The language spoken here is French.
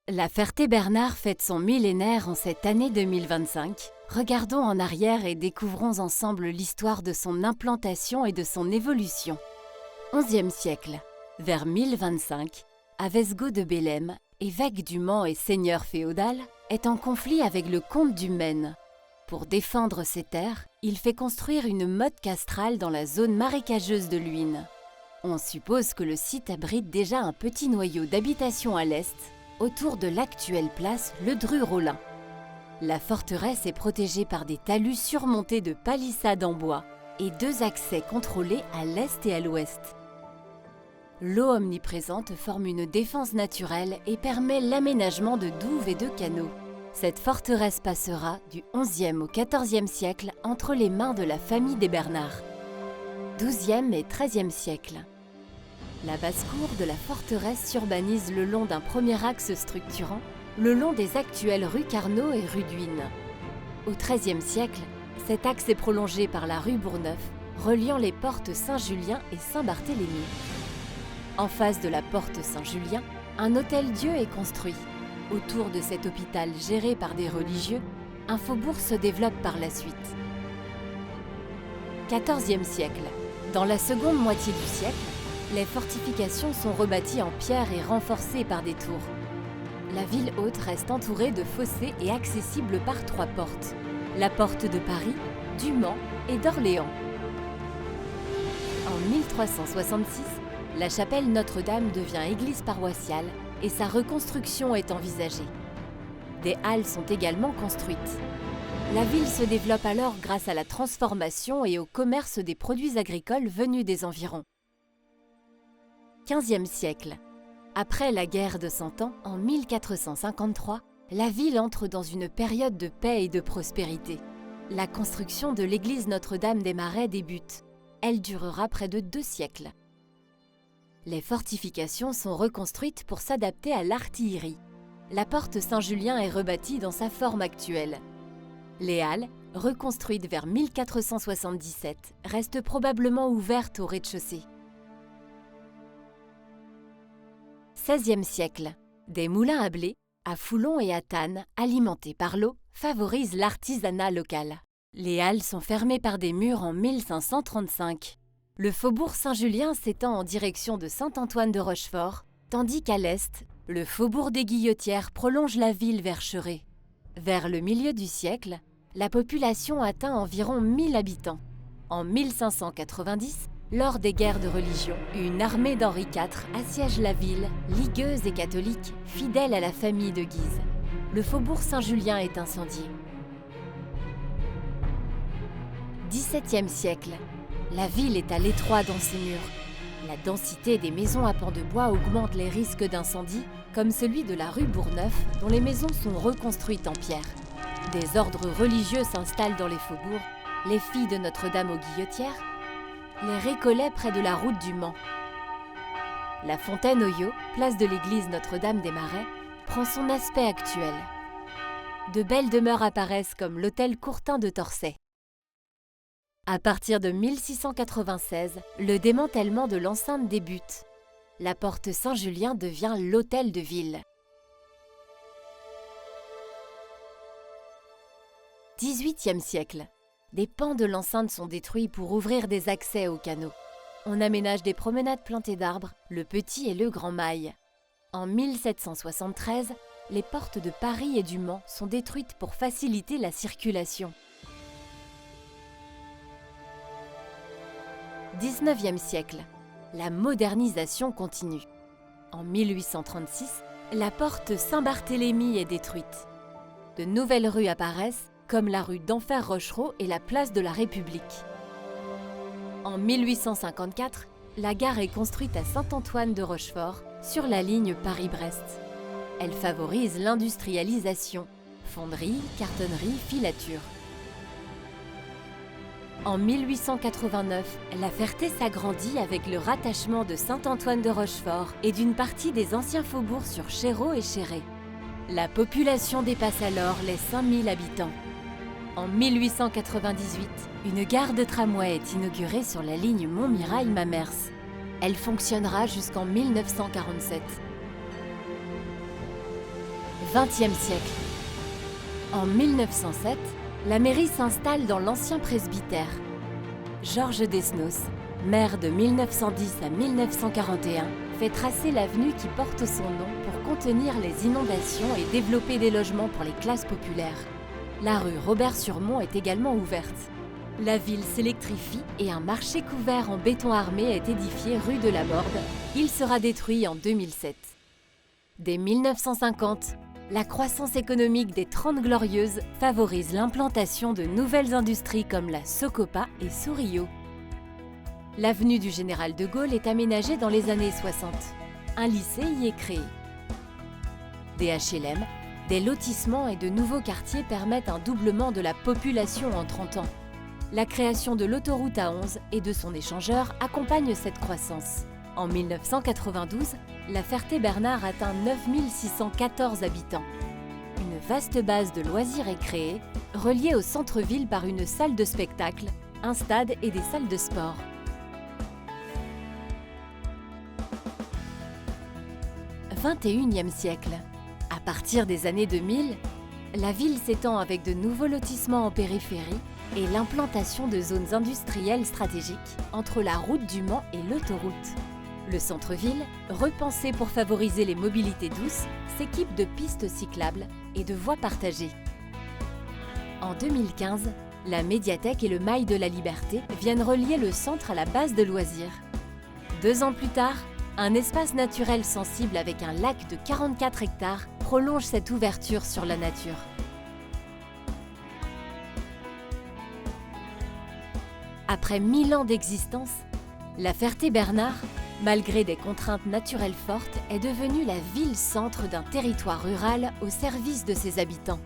La Ferté-Bernard fête son millénaire en cette année 2025. Regardons en arrière et découvrons ensemble l'histoire de son implantation et de son évolution. 11e siècle. Vers 1025, Avesgaud de Bélem, évêque du Mans et seigneur féodal, est en conflit avec le comte du Maine. Pour défendre ses terres, il fait construire une motte castrale dans la zone marécageuse de Luynes. On suppose que le site abrite déjà un petit noyau d'habitation à l'est, autour de l'actuelle place Le Dru-Rollin. La forteresse est protégée par des talus surmontés de palissades en bois et 2 accès contrôlés à l'est et à l'ouest. L'eau omniprésente forme une défense naturelle et permet l'aménagement de douves et de canaux. Cette forteresse passera du XIe au XIVe siècle entre les mains de la famille des Bernard. 12e et 13e siècle. La basse-cour de la forteresse s'urbanise le long d'un premier axe structurant, le long des actuelles rues Carnot et rue d'Huysne. Au XIIIe siècle, cet axe est prolongé par la rue Bourgneuf, reliant les portes Saint-Julien et Saint-Barthélemy. En face de la porte Saint-Julien, un hôtel-Dieu est construit. Autour de cet hôpital géré par des religieux, un faubourg se développe par la suite. XIVe siècle. Dans la seconde moitié du siècle, les fortifications sont rebâties en pierre et renforcées par des tours. La ville haute reste entourée de fossés et accessible par 3 portes. La porte de Paris, du Mans et d'Orléans. En 1366, la chapelle Notre-Dame devient église paroissiale et sa reconstruction est envisagée. Des halles sont également construites. La ville se développe alors grâce à la transformation et au commerce des produits agricoles venus des environs. 15e siècle. Après la guerre de Cent Ans, en 1453, la ville entre dans une période de paix et de prospérité. La construction de l'église Notre-Dame des Marais débute. Elle durera près de 2 siècles. Les fortifications sont reconstruites pour s'adapter à l'artillerie. La porte Saint-Julien est rebâtie dans sa forme actuelle. Les halles, reconstruites vers 1477, restent probablement ouvertes au rez-de-chaussée. 16e siècle. Des moulins à blé, à Foulon et à Tannes, alimentés par l'eau, favorisent l'artisanat local. Les halles sont fermées par des murs en 1535. Le faubourg Saint-Julien s'étend en direction de Saint-Antoine de Rochefort, tandis qu'à l'est, le faubourg des Guillotières prolonge la ville vers Cheré. Vers le milieu du siècle, la population atteint environ 1000 habitants. En 1590, lors des guerres de religion, une armée d'Henri IV assiège la ville, ligueuse et catholique, fidèle à la famille de Guise. Le faubourg Saint-Julien est incendié. 17e siècle. La ville est à l'étroit dans ses murs. La densité des maisons à pans de bois augmente les risques d'incendie, comme celui de la rue Bourgneuf, dont les maisons sont reconstruites en pierre. Des ordres religieux s'installent dans les faubourgs, les filles de Notre-Dame aux Guillotières, les Récollets près de la route du Mans. La fontaine Oyot, place de l'église Notre-Dame des Marais, prend son aspect actuel. De belles demeures apparaissent comme l'hôtel Courtin de Torçay. À partir de 1696, le démantèlement de l'enceinte débute. La porte Saint-Julien devient l'hôtel de ville. 18e siècle. Des pans de l'enceinte sont détruits pour ouvrir des accès aux canaux. On aménage des promenades plantées d'arbres, le Petit et le Grand Mail. En 1773, les portes de Paris et du Mans sont détruites pour faciliter la circulation. 19e siècle. La modernisation continue. En 1836, la porte Saint-Barthélemy est détruite. De nouvelles rues apparaissent, comme la rue d'Enfer-Rochereau et la place de la République. En 1854, la gare est construite à Saint-Antoine de Rochefort, sur la ligne Paris-Brest. Elle favorise l'industrialisation, fonderie, cartonnerie, filature. En 1889, la Ferté s'agrandit avec le rattachement de Saint-Antoine de Rochefort et d'une partie des anciens faubourgs sur Chéreau et Chéré. La population dépasse alors les 5000 habitants. En 1898, une gare de tramway est inaugurée sur la ligne Montmirail-Mamers. Elle fonctionnera jusqu'en 1947. XXe siècle. En 1907, la mairie s'installe dans l'ancien presbytère. Georges Desnos, maire de 1910 à 1941, fait tracer l'avenue qui porte son nom pour contenir les inondations et développer des logements pour les classes populaires. La rue Robert-Surmont est également ouverte. La ville s'électrifie et un marché couvert en béton armé est édifié rue de la Borde. Il sera détruit en 2007. Dès 1950, la croissance économique des 30 Glorieuses favorise l'implantation de nouvelles industries comme la Socopa et Sourio. L'avenue du Général de Gaulle est aménagée dans les années 60. Un lycée y est créé. Des HLM, des lotissements et de nouveaux quartiers permettent un doublement de la population en 30 ans. La création de l'autoroute A11 et de son échangeur accompagne cette croissance. En 1992, la Ferté-Bernard atteint 9614 habitants. Une vaste base de loisirs est créée, reliée au centre-ville par une salle de spectacle, un stade et des salles de sport. XXIe siècle. À partir des années 2000, la ville s'étend avec de nouveaux lotissements en périphérie et l'implantation de zones industrielles stratégiques entre la route du Mans et l'autoroute. Le centre-ville, repensé pour favoriser les mobilités douces, s'équipe de pistes cyclables et de voies partagées. En 2015, la médiathèque et le Mail de la Liberté viennent relier le centre à la base de loisirs. 2 ans plus tard, un espace naturel sensible avec un lac de 44 hectares prolonge cette ouverture sur la nature. Après 1000 ans d'existence, la Ferté-Bernard, malgré des contraintes naturelles fortes, est devenue la ville-centre d'un territoire rural au service de ses habitants.